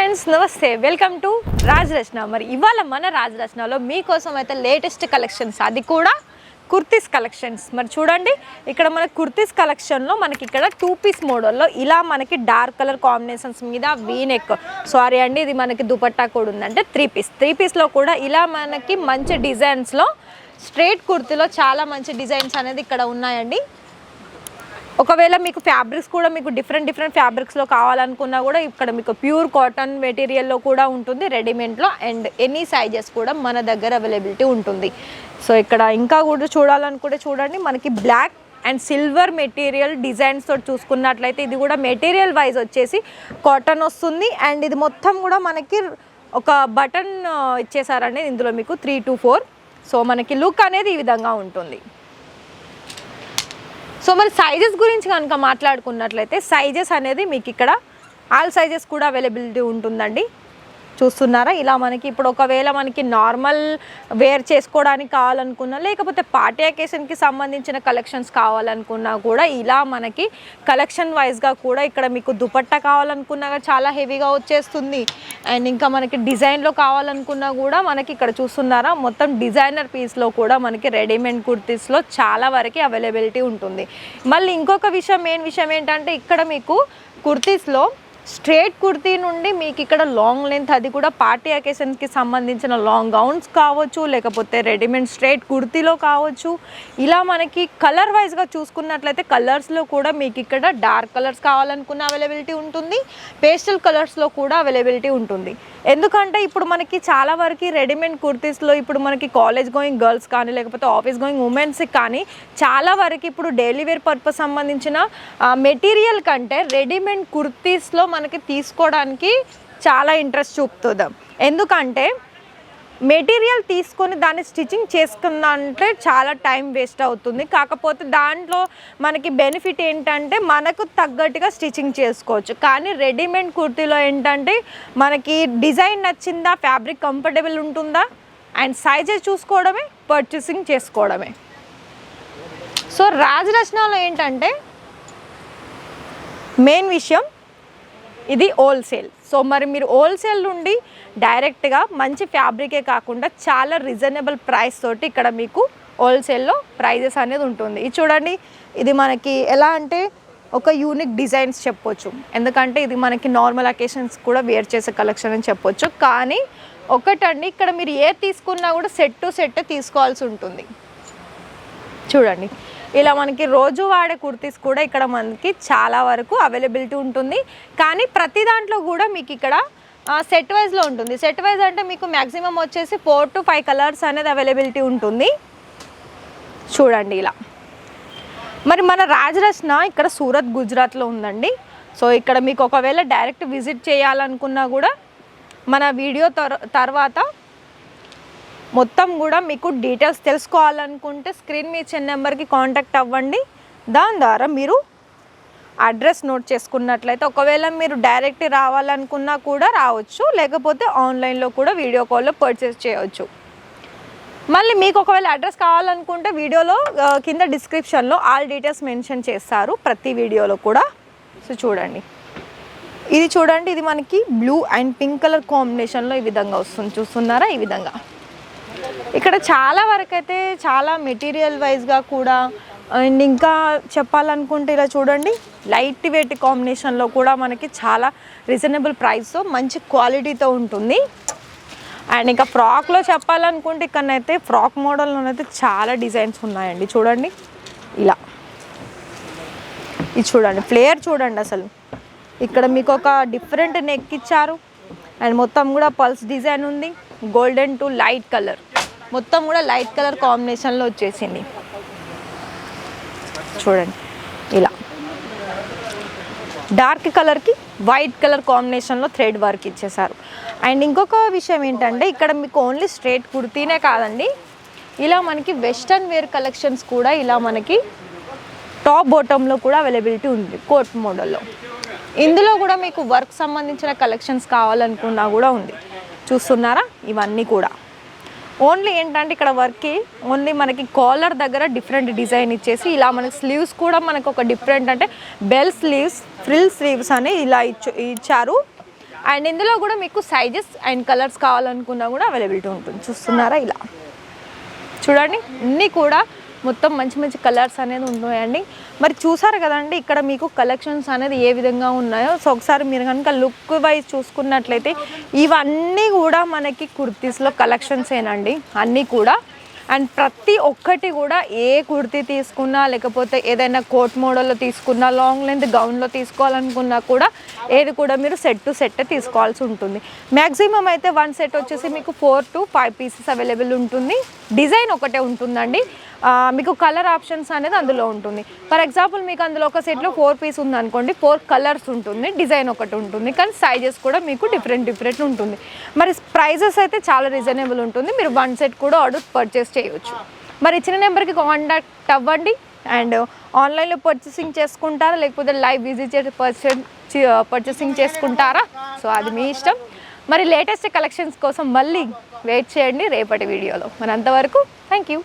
Friends నమస్తే, welcome to రాజరచన. మరి ఇవాళ మన రాజరచనలో మీకోసం అయితే లేటెస్ట్ కలెక్షన్స్, అది కూడా కుర్తీస్ కలెక్షన్స్. మరి చూడండి, ఇక్కడ మన కుర్తీస్ కలెక్షన్లో మనకి ఇక్కడ 2 పీస్ మోడల్లో ఇలా మనకి డార్క్ కలర్ కాంబినేషన్స్ మీద వీనెక్, సారీ అండి ఇది మనకి దుపట్టా కూడా ఉందంటే 3 పీస్లో కూడా ఇలా మనకి మంచి డిజైన్స్లో స్ట్రైట్ కుర్తీలో చాలా మంచి డిజైన్స్ అనేది ఇక్కడ ఉన్నాయండి. ఒకవేళ మీకు ఫ్యాబ్రిక్స్ కూడా మీకు డిఫరెంట్ ఫ్యాబ్రిక్స్లో కావాలనుకున్నా కూడా ఇక్కడ మీకు ప్యూర్ కాటన్ మెటీరియల్లో కూడా ఉంటుంది రెడీమేడ్లో, అండ్ ఎనీ సైజెస్ కూడా మన దగ్గర అవైలబిలిటీ ఉంటుంది. సో ఇక్కడ ఇంకా కూడా చూడాలనుకుంటే చూడండి, మనకి black and silver material designs తోటి చూసుకున్నట్లయితే ఇది కూడా మెటీరియల్ వైజ్ వచ్చేసి కాటన్ వస్తుంది. అండ్ ఇది మొత్తం కూడా మనకి ఒక బటన్ ఇచ్చేసారండి ఇందులో మీకు 3 to 4. సో మనకి లుక్ అనేది ఈ విధంగా ఉంటుంది. సో మరి సైజెస్ గురించి కనుక మాట్లాడుకున్నట్లయితే సైజెస్ అనేది మీకు ఇక్కడ ఆల్ సైజెస్ కూడా అవైలబిలిటీ ఉంటుందండి. చూస్తున్నారా, ఇలా మనకి ఇప్పుడు ఒకవేళ మనకి నార్మల్ వేర్ చేసుకోవడానికి కావాలనుకున్నా, లేకపోతే పార్టీ అకేషన్కి సంబంధించిన కలెక్షన్స్ కావాలనుకున్నా కూడా ఇలా మనకి కలెక్షన్ వైజ్గా కూడా ఇక్కడ మీకు దుపట్టా కావాలనుకున్నా చాలా హెవీగా వచ్చేస్తుంది. అండ్ ఇంకా మనకి డిజైన్లో కావాలనుకున్నా కూడా మనకి ఇక్కడ చూస్తున్నారా, మొత్తం డిజైనర్ పీస్లో కూడా మనకి రెడీమేడ్ కుర్తీస్లో చాలా వరకు అవైలబిలిటీ ఉంటుంది. మళ్ళీ ఇంకొక విషయం, మెయిన్ విషయం ఏంటంటే ఇక్కడ మీకు కుర్తీస్లో స్ట్రేట్ కుర్తీ నుండి మీకు ఇక్కడ లాంగ్ లెంత్, అది కూడా పార్టీ అకేషన్స్కి సంబంధించిన లాంగ్ గౌన్స్ కావచ్చు, లేకపోతే రెడీమేడ్ స్ట్రేట్ కుర్తీలో కావచ్చు. ఇలా మనకి కలర్ వైజ్గా చూసుకున్నట్లయితే కలర్స్లో కూడా మీకు ఇక్కడ డార్క్ కలర్స్ కావాలనుకున్న అవైలబిలిటీ ఉంటుంది, పేస్టల్ కలర్స్లో కూడా అవైలబిలిటీ ఉంటుంది. ఎందుకంటే ఇప్పుడు మనకి చాలా వరకు రెడీమేడ్ కుర్తీస్లో ఇప్పుడు మనకి కాలేజ్ గోయింగ్ గర్ల్స్ కానీ, లేకపోతే ఆఫీస్ గోయింగ్ ఉమెన్స్కి కానీ చాలా వరకు ఇప్పుడు డైలీ వేర్ పర్పస్ సంబంధించిన మెటీరియల్ కంటే రెడీమేడ్ కుర్తీస్లో మనకి తీసుకోవడానికి చాలా ఇంట్రెస్ట్ చూపుతుందాం. ఎందుకంటే మెటీరియల్ తీసుకొని దాన్ని స్టిచ్చింగ్ చేసుకుందంటే చాలా టైం వేస్ట్ అవుతుంది. కాకపోతే దాంట్లో మనకి బెనిఫిట్ ఏంటంటే మనకు తగ్గట్టుగా స్టిచ్చింగ్ చేసుకోవచ్చు. కానీ రెడీమేడ్ కుర్తీలో ఏంటంటే మనకి డిజైన్ నచ్చిందా, ఫ్యాబ్రిక్ కంఫర్టబుల్ ఉంటుందా, అండ్ సైజెస్ చూసుకోవడమే, పర్చేసింగ్ చేసుకోవడమే. సో రాజరచనలో ఏంటంటే మెయిన్ విషయం ఇది హోల్సేల్. సో మరి మీరు హోల్సేల్ నుండి డైరెక్ట్గా మంచి ఫ్యాబ్రికే కాకుండా చాలా రీజనబుల్ ప్రైస్ తోటి ఇక్కడ మీకు హోల్సేల్లో ప్రైజెస్ అనేది ఉంటుంది. ఇది చూడండి, ఇది మనకి ఎలా అంటే ఒక యూనిక్ డిజైన్స్ చెప్పొచ్చు, ఎందుకంటే ఇది మనకి నార్మల్ అకేషన్స్ కూడా వేర్ చేసే కలెక్షన్ అని చెప్పొచ్చు. కానీ ఒకటండి, ఇక్కడ మీరు ఏ తీసుకున్నా కూడా సెట్ టు సెట్ తీసుకోవాల్సి ఉంటుంది. చూడండి, ఇలా మనకి రోజు వాడే కుర్తీస్ కూడా ఇక్కడ మనకి చాలా వరకు అవైలబిలిటీ ఉంటుంది. కానీ ప్రతి దాంట్లో కూడా మీకు ఇక్కడ సెట్ వైజ్లో ఉంటుంది. సెట్ వైజ్ అంటే మీకు మ్యాక్సిమం వచ్చేసి 4 to 5 కలర్స్ అనేది అవైలబిలిటీ ఉంటుంది. చూడండి ఇలా. మరి మన రాజరచన ఇక్కడ సూరత్, గుజరాత్లో ఉందండి. సో ఇక్కడ మీకు ఒకవేళ డైరెక్ట్ విజిట్ చేయాలనుకున్నా కూడా మన వీడియో తర్వాత మొత్తం కూడా మీకు డీటెయిల్స్ తెలుసుకోవాలనుకుంటే స్క్రీన్ మీ ఇచ్చిన నెంబర్కి కాంటాక్ట్ అవ్వండి. దాని ద్వారా మీరు అడ్రస్ నోట్ చేసుకున్నట్లయితే ఒకవేళ మీరు డైరెక్ట్ రావాలనుకున్నా కూడా రావచ్చు, లేకపోతే ఆన్లైన్లో కూడా వీడియో కాల్లో పర్చేస్ చేయవచ్చు. మళ్ళీ మీకు ఒకవేళ అడ్రస్ కావాలనుకుంటే వీడియోలో కింద డిస్క్రిప్షన్లో ఆల్ డీటెయిల్స్ మెన్షన్ చేస్తారు ప్రతి వీడియోలో కూడా. సో చూడండి, ఇది చూడండి, ఇది మనకి బ్లూ అండ్ పింక్ కలర్ కాంబినేషన్లో ఈ విధంగా వస్తుంది. చూస్తున్నారా, ఈ విధంగా ఇక్కడ చాలా వరకు అయితే చాలా మెటీరియల్ వైజ్గా కూడా, అండ్ ఇంకా చెప్పాలనుకుంటే ఇలా చూడండి, లైట్ వెయిట్ కాంబినేషన్లో కూడా మనకి చాలా రీజనబుల్ ప్రైస్తో మంచి క్వాలిటీతో ఉంటుంది. అండ్ ఇంకా ఫ్రాక్లో చెప్పాలనుకుంటే ఇక్కడనైతే ఫ్రాక్ మోడల్లోనైతే చాలా డిజైన్స్ ఉన్నాయండి. చూడండి ఇలా, ఇది చూడండి, ఫ్లేయర్ చూడండి, అసలు ఇక్కడ మీకు ఒక డిఫరెంట్ నెక్ ఇచ్చారు. అండ్ మొత్తం కూడా పల్స్ డిజైన్ ఉంది, గోల్డెన్ టు లైట్ కలర్, మొత్తం కూడా లైట్ కలర్ కాంబినేషన్లో వచ్చేసింది. చూడండి ఇలా డార్క్ కలర్కి వైట్ కలర్ కాంబినేషన్లో థ్రెడ్ వర్క్ ఇచ్చేసారు. అండ్ ఇంకొక విషయం ఏంటంటే ఇక్కడ మీకు ఓన్లీ స్ట్రేట్ కుర్తీనే కాదండి, ఇలా మనకి వెస్టర్న్ వేర్ కలెక్షన్స్ కూడా ఇలా మనకి టాప్ బాటంలో కూడా అవైలబిలిటీ ఉంది కోట్ మోడల్లో. ఇందులో కూడా మీకు వర్క్ సంబంధించిన కలెక్షన్స్ కావాలనుకున్నా కూడా ఉంది. చూస్తున్నారా, ఇవన్నీ కూడా ఓన్లీ ఏంటంటే ఇక్కడ వర్క్కి ఓన్లీ మనకి కాలర్ దగ్గర డిఫరెంట్ డిజైన్ ఇచ్చేసి ఇలా మనకి స్లీవ్స్ కూడా మనకు ఒక డిఫరెంట్ అంటే బెల్ స్లీవ్స్, ఫ్రిల్ స్లీవ్స్ అని ఇలా ఇచ్చారు. అండ్ ఇందులో కూడా మీకు సైజెస్ అండ్ కలర్స్ కావాలనుకున్నా కూడా అవైలబిలిటీ ఉంటుంది. చూస్తున్నారా ఇలా చూడండి, అన్నీ కూడా మొత్తం మంచి మంచి కలర్స్ అనేది ఉన్నాయండి. మరి చూసారు కదండి ఇక్కడ మీకు కలెక్షన్స్ అనేది ఏ విధంగా ఉన్నాయో. సో ఒకసారి మీరు కనుక లుక్ వైజ్ చూసుకున్నట్లయితే ఇవన్నీ కూడా మనకి కుర్తీస్లో కలెక్షన్స్ ఏనండి అన్నీ కూడా. అండ్ ప్రతి ఒక్కటి కూడా ఏ కుర్తీ తీసుకున్నా లేకపోతే ఏదైనా కోట్ మోడల్లో తీసుకున్నా లాంగ్ లెంత్ గౌన్లో తీసుకోవాలనుకున్నా కూడా ఏది కూడా మీరు సెట్ టు సెట్ తీసుకోవాల్సి ఉంటుంది. మ్యాక్సిమం అయితే 1 సెట్ వచ్చేసి మీకు 4 to 5 పీసెస్ అవైలబుల్ ఉంటుంది. డిజైన్ ఒకటే ఉంటుందండి, మీకు కలర్ ఆప్షన్స్ అనేది అందులో ఉంటుంది. ఫర్ ఎగ్జాంపుల్ మీకు అందులో ఒక సెట్లో 4 పీస్ ఉందనుకోండి, 4 కలర్స్ ఉంటుంది, డిజైన్ ఒకటి ఉంటుంది, కానీ సైజెస్ కూడా మీకు డిఫరెంట్ ఉంటుంది. మరి ప్రైజెస్ అయితే చాలా రీజనబుల్ ఉంటుంది. మీరు 1 సెట్ కూడా ఆర్డర్ పర్చేస్ చేయవచ్చు. మరి ఇచ్చిన నెంబర్కి కాంటాక్ట్ అవ్వండి. అండ్ ఆన్లైన్లో పర్చేసింగ్ చేసుకుంటారా లేకపోతే లైవ్ విజిట్ చేసి పర్చేసింగ్ చేసుకుంటారా, సో అది మీ ఇష్టం. మరి లేటెస్ట్ కలెక్షన్స్ కోసం మళ్ళీ వెయిట్ చేయండి రేపటి వీడియోలో. మరి అంతవరకు థ్యాంక్ యూ.